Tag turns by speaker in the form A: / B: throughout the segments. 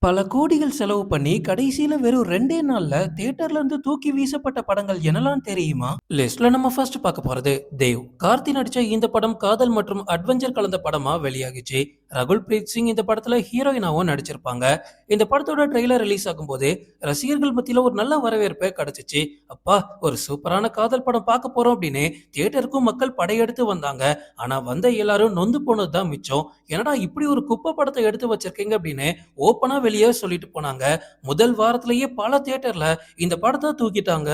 A: பல கோடிகள் செலவு பண்ணி கடைசியில வெறும் 2 நாள்ல தியேட்டர்ல இருந்து தூக்கி வீசப்பட்ட படங்கள் என்னலாம் தெரியுமா? லிஸ்ட்ல நம்ம ஃபர்ஸ்ட் பார்க்க போறது தேவ். கார்த்தி நடிச்ச இந்த படம் காதல் மற்றும் அட்வென்ச்சர் கலந்த படமா வெளியாகிச்சு. ரகுல் பிரீத் சிங் இந்த படத்துல ஹீரோயினாவும் நடிச்சிருப்பாங்க. இந்த படத்தோட ட்ரெய்லர் ரிலீஸ் ஆகும்போது ரசிகர்கள் மத்தியில ஒரு நல்ல வரவேற்பு கிடைச்சிச்சு. அப்பா, ஒரு சூப்பரான காதல் படம் பார்க்க போறோம் அப்படின்னு தியேட்டருக்கும் மக்கள் படையெடுத்து வந்தாங்க. ஆனா வந்த எல்லாரும் நொந்து போனது தான் மிச்சம். என்னடா இப்படி ஒரு குப்பை படத்தை எடுத்து வச்சிருக்கீங்க அப்படின்னு ஓப்பனா வெளியே சொல்லிட்டு போனாங்க. முதல் வாரத்திலேயே பல தியேட்டர்ல இந்த படத்தை தூக்கிட்டாங்க.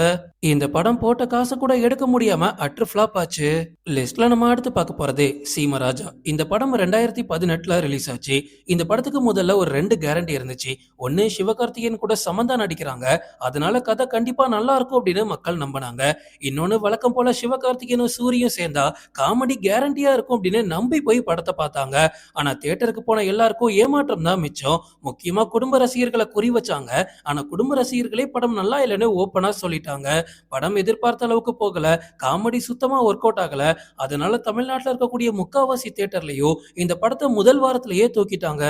A: இந்த படம் போட்ட காசு கூட எடுக்க முடியாம அட்ரு ஃபிளாப் ஆச்சு. லிஸ்ட்ல நம்ம அடுத்து பார்க்க போறது சீமராஜா. இந்த படம் 2018ல ரிலீஸ் ஆச்சு. இந்த படத்துக்கு முதல்ல ஒரு 2 கேரண்டி இருந்துச்சு. ஒன்னு, சிவகார்த்திகேயன் கூட சமந்தா நடிக்கிறாங்க, அதனால கதை கண்டிப்பா நல்லா இருக்கும் அப்படின்னு மக்கள் நம்பினாங்க. இன்னொன்னு, வழக்கம் போல சிவகார்த்திகேயனும் சூரியும் சேர்ந்தா காமெடி கேரண்டியா இருக்கும் அப்படின்னு நம்பி போய் படத்தை பார்த்தாங்க. ஆனா தியேட்டருக்கு போன எல்லாருக்கும் ஏமாற்றம் தான் மிச்சம். முக்கியமா குடும்ப ரசிகர்களை குறி வச்சாங்க. ஆனா குடும்ப ரசிகர்களே படம் நல்லா இல்லைன்னு ஓப்பனா சொல்லிட்டாங்க. படம் எதிர்பார்த்த அளவுக்கு போகல, காமெடி சுத்தமா ஒர்க் அவுட் ஆகல. அதனால தமிழ்நாட்டுல இருக்கக்கூடிய முக்காவாசி தியேட்டர்லயும் இந்த படத்தை முதல் வாரத்திலேயே தூக்கிட்டாங்க.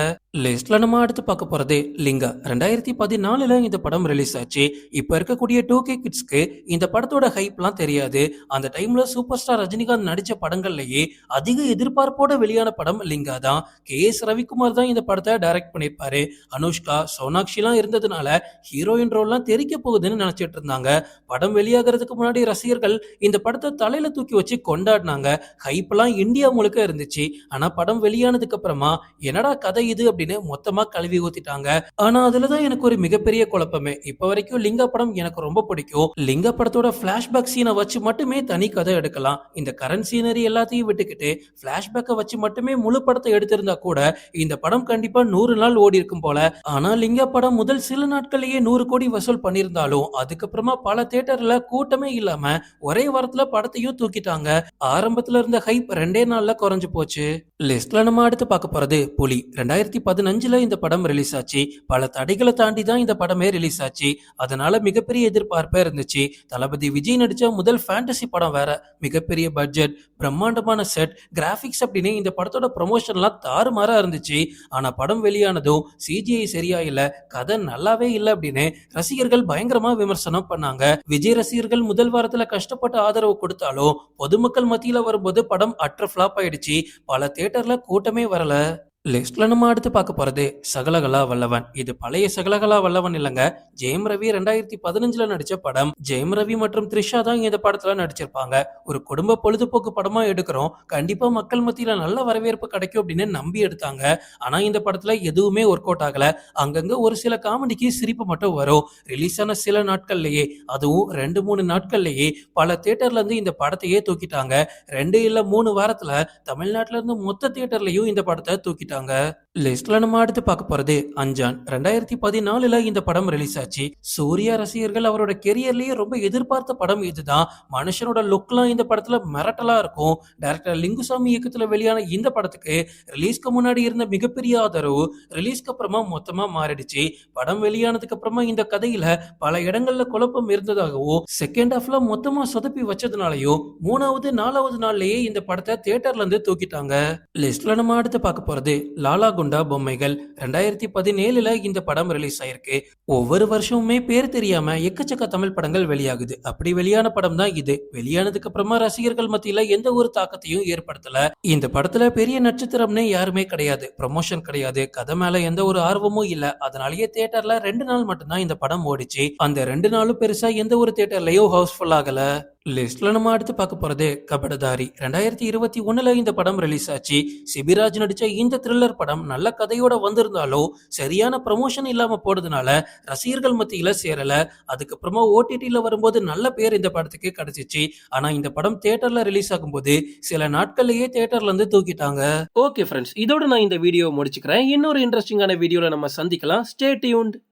A: லிஸ்ட்ல நம்ம அடுத்து பார்க்க போறது லிங்கா. 2014ல இந்த படம் ரிலீஸ் ஆச்சு. இப்ப இருக்கக்கூடிய 2K கிட்ஸ்க்கு இந்த படத்தோட ஹைப்லாம் தெரியாது. அந்த டைம்ல சூப்பர் ஸ்டார் ரஜினிகாந்த் நடிச்ச படங்கள்லயே அதிக எதிர்பார்ப்போட வெளியான படம் லிங்கா தான். KS ரவிக்குமார் தான் இந்த படத்தை டைரக்ட் பண்ணிருப்பாரு. அனுஷ்கா, சோனாக்ஷிலாம் இருந்ததுனால ஹீரோயின் ரோல்லாம் தெரிக்க போகுதுன்னு நினைச்சிட்டு இருந்தாங்க. படம் வெளியாகிறதுக்கு முன்னாடி ரசிகர்கள் இந்த படத்தை தலையில தூக்கி வச்சு கொண்டாடினாங்க. ஹைப்லாம் இந்தியா முழுக்க இருந்துச்சு. ஆனா படம் வெளியானதுக்கு அப்புறமா என்னடா கதை இது அப்படின்னு மொத்தமா கழுவி ஊத்திட்டாங்க. ஆனா அதுலதான் எனக்கு ஒரு மிகப்பெரிய குழப்பமே. இப்ப வரைக்கும் லிங்கா படம் எனக்கு ரொம்ப பிடிக்கும். லிங்கா படத்தோட பிளாஷ்பேக் சீனை வச்சு மட்டுமே தனி கதை எடுக்கலாம். இந்த கரண்ட் சீனரி எல்லாத்தையும் விட்டுக்கிட்டு பிளாஷ்பேக்கை வச்சு மட்டுமே முழு படத்தை எடுத்திருந்தா கூட இந்த படம் கண்டிப்பா 100 நாள் ஓடி இருக்கும் போல. ஆனா லிங்கா படம் முதல் சில நாட்கள்லயே 100 கோடி வசூல் பண்ணியிருந்தாலும் அதுக்கப்புறமா பல தியேட்டர்ல கூட்டமே இல்லாம ஒரே வாரத்துல படத்தையும் தூக்கிட்டாங்க. ஆரம்பத்துல இருந்த ஹைப் 2 நாள்ல குறைஞ்சு போச்சு. லிஸ்ட்ல நம்ம அடுத்து பார்க்க போறது புலி. 2015ல இந்த படம் ரிலீஸ் ஆச்சு. பல தடைகளை தாண்டி தான் இந்த படமே ரிலீஸ் ஆச்சு. அதனால மிகப்பெரிய எதிர்பார்ப்பே இருந்துச்சு. தளபதி விஜய் நடிச்ச முதல் ஃபேண்டசி படம் வேற. மிகப்பெரிய பட்ஜெட், பிரம்மாண்டமான செட், கிராபிக்ஸ் அப்படின்னு இந்த படத்தோட ப்ரொமோஷன்லாம் தாறுமாறா இருந்துச்சு. ஆனா படம் வெளியானதும் CGI சரியா இல்ல, கதை நல்லாவே இல்ல அப்படின்னு ரசிகர்கள் பயங்கரமா விமர்சனம் பண்ணாங்க. விஜய் ரசிகர்கள் முதல் வாரத்துல கஷ்டப்பட்டு ஆதரவு கொடுத்தாலும் பொதுமக்கள் மத்தியில வரும்போது படம் அட்ரு ஃபிளாப் ஆயிடுச்சு. பல தியேட்டர்ல கூட்டமே வரல. லிஸ்ட்ல நம்ம அடுத்து பார்க்க போறது சகலகலா வல்லவன். இது பழைய சகலகலா வல்லவன் இல்லங்க, ஜெயம் ரவி 2015ல நடிச்ச படம். ஜெயம் ரவி மற்றும் த்ரிஷா தான் இந்த படத்துல நடிச்சிருப்பாங்க. ஒரு குடும்ப பொழுதுபோக்கு படமா எடுக்கிறோம், கண்டிப்பா மக்கள் மத்தியில நல்ல வரவேற்பு கிடைக்கும் அப்படின்னு நம்பி எடுத்தாங்க. ஆனா இந்த படத்துல எதுவுமே ஒர்க் அவுட் ஆகல. அங்கங்க ஒரு சில காமெடிக்கு சிரிப்பு மட்டும் வரும். ரிலீஸ் ஆன சில நாட்கள்லயே, அதுவும் 2-3 நாட்கள்லயே பல தியேட்டர்ல இருந்து இந்த படத்தையே தூக்கிட்டாங்க. 2 இல்ல 3 வாரத்துல தமிழ்நாட்டுல இருந்து மொத்த தியேட்டர்லயும் இந்த படத்தை தூக்கிட்டாங்க. லிஸ்ட்ல நம்ம அடுத்து பார்க்க போறது அஞ்சான். 2014ல இந்த படம் ரிலீஸ் ஆச்சு. சூர்யா ரசிகர்கள் அவரோட கெரியர்லயே ரொம்ப எதிர்பார்த்த படம் இதுதான். மனுஷனோட லுக்லாம் இந்த படத்துல மிரட்டலா இருக்கும். டைரக்டர் லிங்குசாமி இயக்கத்துல வெளியான இந்த படத்துக்கு ரிலீஸ்க்கு முன்னாடி இருந்த மிகப்பெரிய ஆதரவு ரிலீஸ்க்கு அப்புறமா மொத்தமா மாறிடுச்சு. படம் வெளியானதுக்கு அப்புறமா இந்த கதையில பல இடங்கள்ல குழப்பம் இருந்ததாகவும், செகண்ட் ஹாஃப்ல மொத்தமா சொதப்பி வச்சதுனாலயும் 3வது 4வது நாள்லயே இந்த படத்தை தியேட்டர்ல இருந்து தூக்கிட்டாங்க. லிஸ்ட்ல நம்ம அடுத்து பார்க்க போறது லாலா குண்டா பொம்மைகள். 2017ல இந்த படம் ரிலீஸ் ஆயிருக்கு. ஒவ்வொரு வருஷமுமே பேர் தெரியாம எக்கச்சக்க தமிழ் படங்கள் வெளியாகுது. அப்படி வெளியான படம் தான் இது. வெளியானதுக்கு அப்புறமா ரசிகர்கள் மத்தியில எந்த ஒரு தாக்கத்தையும் ஏற்படுத்தல. இந்த படத்துல பெரிய நட்சத்திரம்னே யாருமே கிடையாது, ப்ரமோஷன் கிடையாது, கதை மேல எந்த ஒரு ஆர்வமும் இல்ல. அதனாலேயே தியேட்டர்ல 2 நாள் மட்டும்தான் இந்த படம் ஓடிச்சு. அந்த 2 நாளும் பெருசா எந்த ஒரு தியேட்டர்லயும் ஹவுஸ்ஃபுல் ஆகல. லிஸ்ட்ல நம்ம அடுத்து பார்க்க போறது கபடதாரி. 2021ல இந்த படம் ரிலீஸ் ஆச்சு. சிபிராஜ் நடிச்ச இந்த த்ரில்லர் படம் நல்ல கதையோட வந்திருந்தாலும் சரியான ப்ரமோஷன் இல்லாம போனதுனால ரசிகர்கள் மத்தியில சேரல. அதுக்கப்புறமா OTTல வரும்போது நல்ல பேர் இந்த படத்துக்கு கிடைச்சிச்சு. ஆனா இந்த படம் தியேட்டர்ல ரிலீஸ் ஆகும்போது சில நாட்கள்லயே தியேட்டர்ல இருந்து தூக்கிட்டாங்க.
B: ஓகே ஃப்ரெண்ட்ஸ், இதோட நான் இந்த வீடியோ முடிச்சுக்கிறேன். இன்னொரு இன்ட்ரெஸ்டிங்கான வீடியோல நம்ம சந்திக்கலாம். Stay tuned.